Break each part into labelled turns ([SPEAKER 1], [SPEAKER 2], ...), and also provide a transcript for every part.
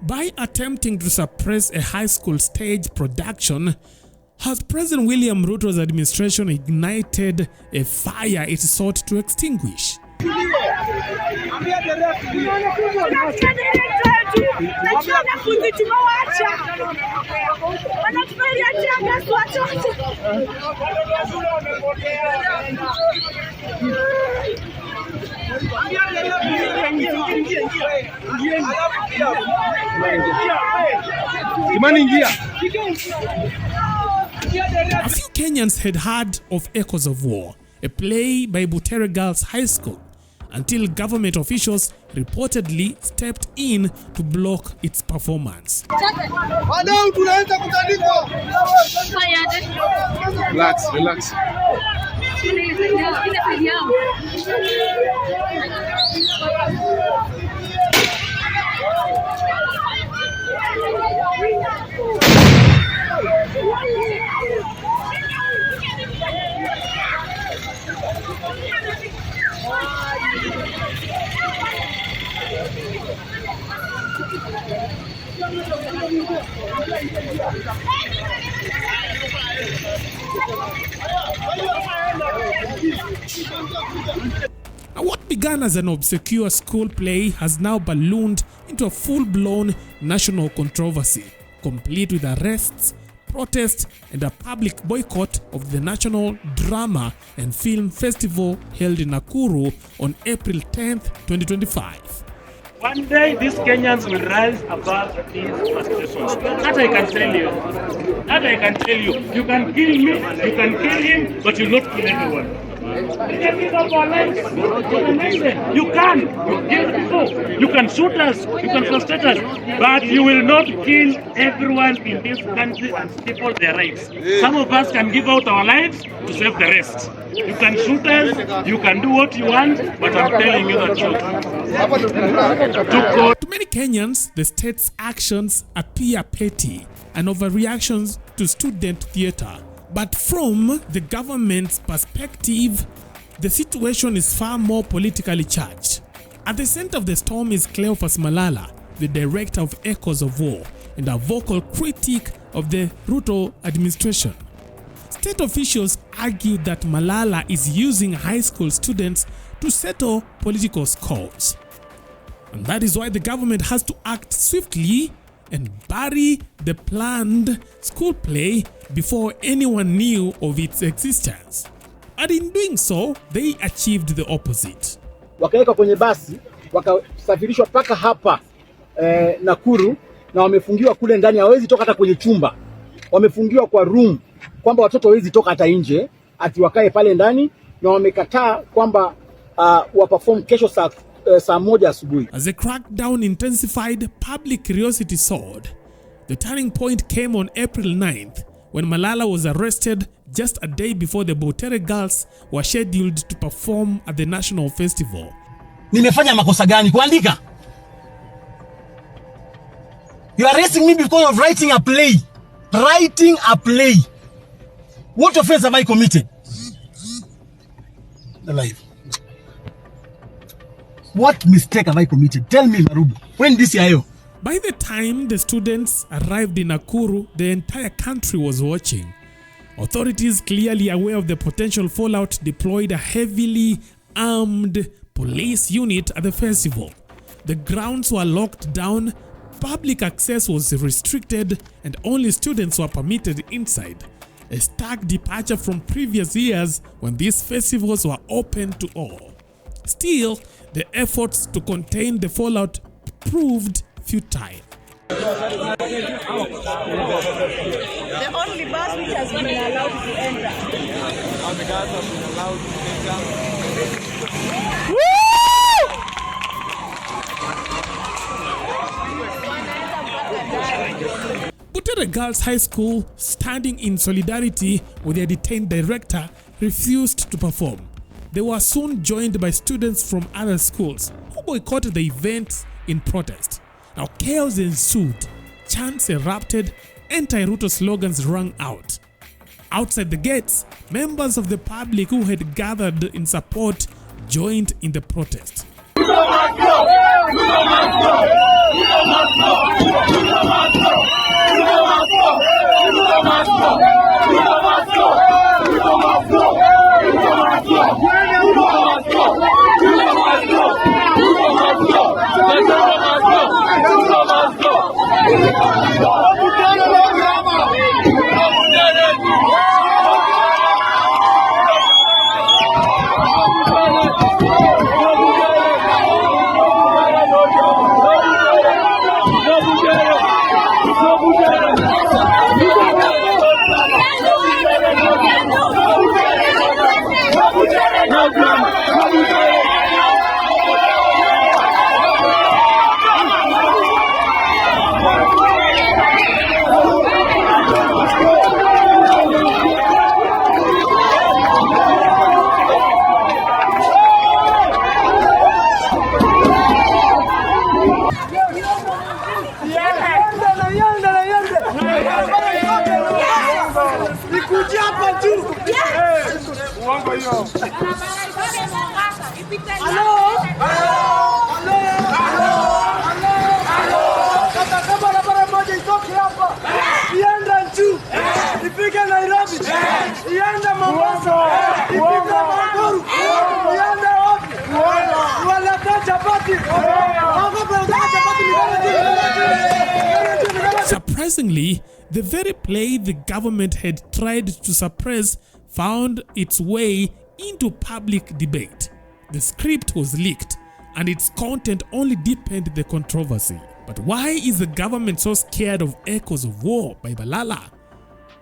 [SPEAKER 1] By attempting to suppress a high school stage production, has President William Ruto's administration ignited a fire it sought to extinguish? A few Kenyans had heard of Echoes of War, a play by Butere Girls High School, until government officials reportedly stepped in to block its performance.
[SPEAKER 2] Relax.
[SPEAKER 1] Now, what began as an obscure school play has now ballooned into a full-blown national controversy, complete with arrests, protests, and a public boycott of the National Drama and Film Festival held in Nakuru on April 10th, 2025.
[SPEAKER 3] One day these Kenyans will rise above these frustrations. That I can tell you. You can kill me, you can kill him, but you'll not kill everyone. You can give up our lives for the nation. You can. You kill people. You can shoot us. You can frustrate us. But you will not kill everyone in this country and steal their rights. Some of us can give out our lives to save the rest. You can shoot us. You can do what you want. But I'm telling you the truth.
[SPEAKER 1] To many Kenyans, the state's actions appear petty and overreactions to student theatre. But from the government's perspective, the situation is far more politically charged. At the center of the storm is Cleophas Malala, the director of Echoes of War and a vocal critic of the Ruto administration. State officials argued that Malala is using high school students to settle political scores. And that is why the government has to act swiftly and bury the planned school play before anyone knew of its existence. And in doing so, they achieved the opposite.
[SPEAKER 4] Wakaweka kwenye basi, wakasafirishwa paka hapa Nakuru, na wamefungiwa kule ndani, hawezi toka hata kwenye chumba. Wamefungiwa kwa room kwamba watoto hawezi toka hata nje, ati wakae pale ndani, na wamekataa kwamba waperform kesho saa moja asubuhi.
[SPEAKER 1] As the crackdown intensified, public curiosity soared. The turning point came on April 9th when Malala was arrested just a day before the Butere girls were scheduled to perform at the national festival.
[SPEAKER 4] Nimefanya makosa gani kuandika? You are arresting me because of writing a play. Writing a play. What offense have I committed? Alive. What mistake have I committed? Tell me, Marubu. When this year?
[SPEAKER 1] By the time the students arrived in Nakuru, the entire country was watching. Authorities, clearly aware of the potential fallout, deployed a heavily armed police unit at the festival. The grounds were locked down, public access was restricted, and only students were permitted inside. A stark departure from previous years when these festivals were open to all. Still, the efforts to contain the fallout proved futile.
[SPEAKER 5] The only bus which has been allowed to enter.
[SPEAKER 2] All the guys have been allowed to take down.
[SPEAKER 1] Butere Girls High School, standing in solidarity with their detained director, refused to perform. They were soon joined by students from other schools who boycotted the event in protest. Now chaos ensued, chants erupted, anti-Ruto slogans rang out. Outside the gates, members of the public who had gathered in support joined in the protest. Surprisingly, the very play the government had tried to suppress found its way into public debate. The script was leaked, and its content only deepened the controversy. But why is the government so scared of Echoes of War by Malala?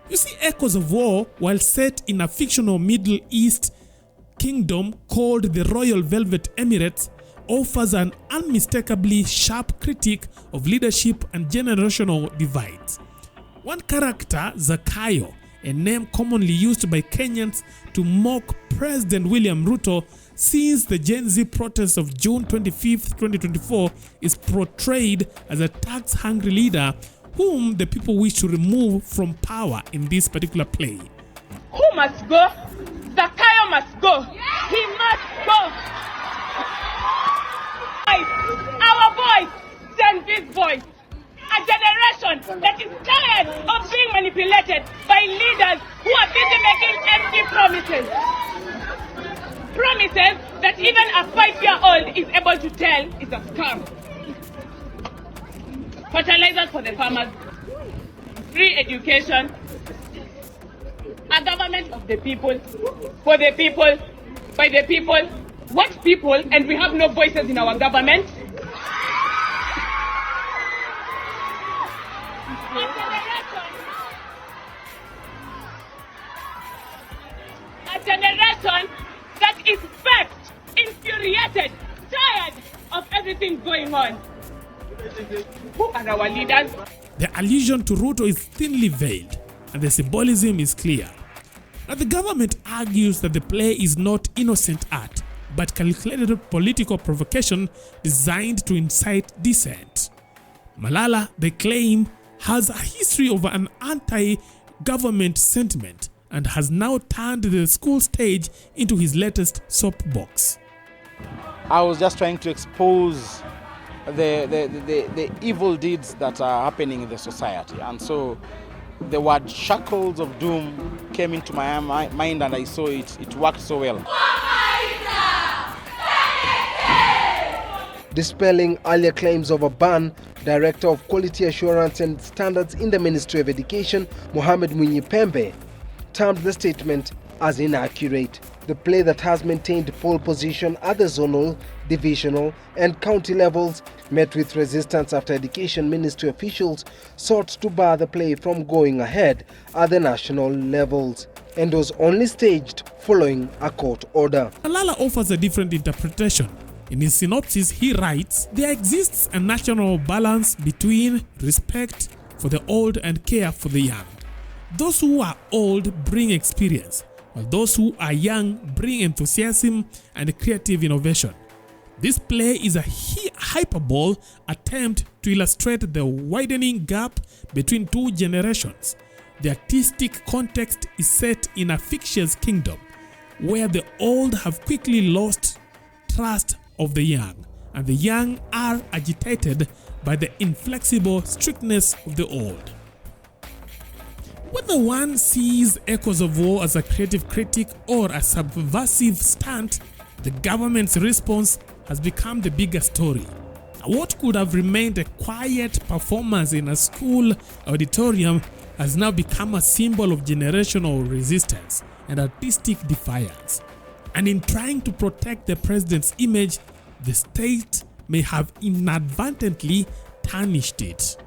[SPEAKER 1] You see, Echoes of War, while set in a fictional Middle East kingdom called the Royal Velvet Emirates, offers an unmistakably sharp critique of leadership and generational divides. One character, Zakayo, a name commonly used by Kenyans to mock President William Ruto since the Gen Z protests of June 25, 2024, is portrayed as a tax-hungry leader whom the people wish to remove from power in this particular play.
[SPEAKER 6] Who must go? Zakayo must go. He must go. Our voice, Gen Z's voice. A generation that is tired of being manipulated by leaders who are busy making empty promises. Promises that even a 5-year-old is able to tell is a scam. Fertilizers for the farmers, free education, a government of the people, for the people, by the people. What people? And we have no voices in our government. A generation that is vexed, infuriated, tired of everything going on. Who are our leaders?
[SPEAKER 1] The allusion to Ruto is thinly veiled, and the symbolism is clear. Now, the government argues that the play is not innocent art, but calculated political provocation designed to incite dissent. Malala, they claim, has a history of an anti-government sentiment and has now turned the school stage into his latest soapbox.
[SPEAKER 7] I was just trying to expose the evil deeds that are happening in the society, and so the word shackles of doom came into my mind, and I saw it worked so well.
[SPEAKER 8] Dispelling earlier claims of a ban, Director of Quality Assurance and Standards in the Ministry of Education, Mohamed Pembe, termed the statement as inaccurate. The play that has maintained pole position at the zonal, divisional and county levels met with resistance after Education Ministry officials sought to bar the play from going ahead at the national levels, and was only staged following a court order.
[SPEAKER 1] Malala offers a different interpretation. In his synopsis, he writes, "There exists a national balance between respect for the old and care for the young. Those who are old bring experience, while those who are young bring enthusiasm and creative innovation." This play is a hyperbole attempt to illustrate the widening gap between two generations, The artistic context is set in a fictitious kingdom where the old have quickly lost trust of the young, and the young are agitated by the inflexible strictness of the old. Whether one sees Echoes of War as a creative critic or a subversive stunt, the government's response has become the bigger story. What could have remained a quiet performance in a school auditorium has now become a symbol of generational resistance and artistic defiance. And in trying to protect the president's image, the state may have inadvertently tarnished it.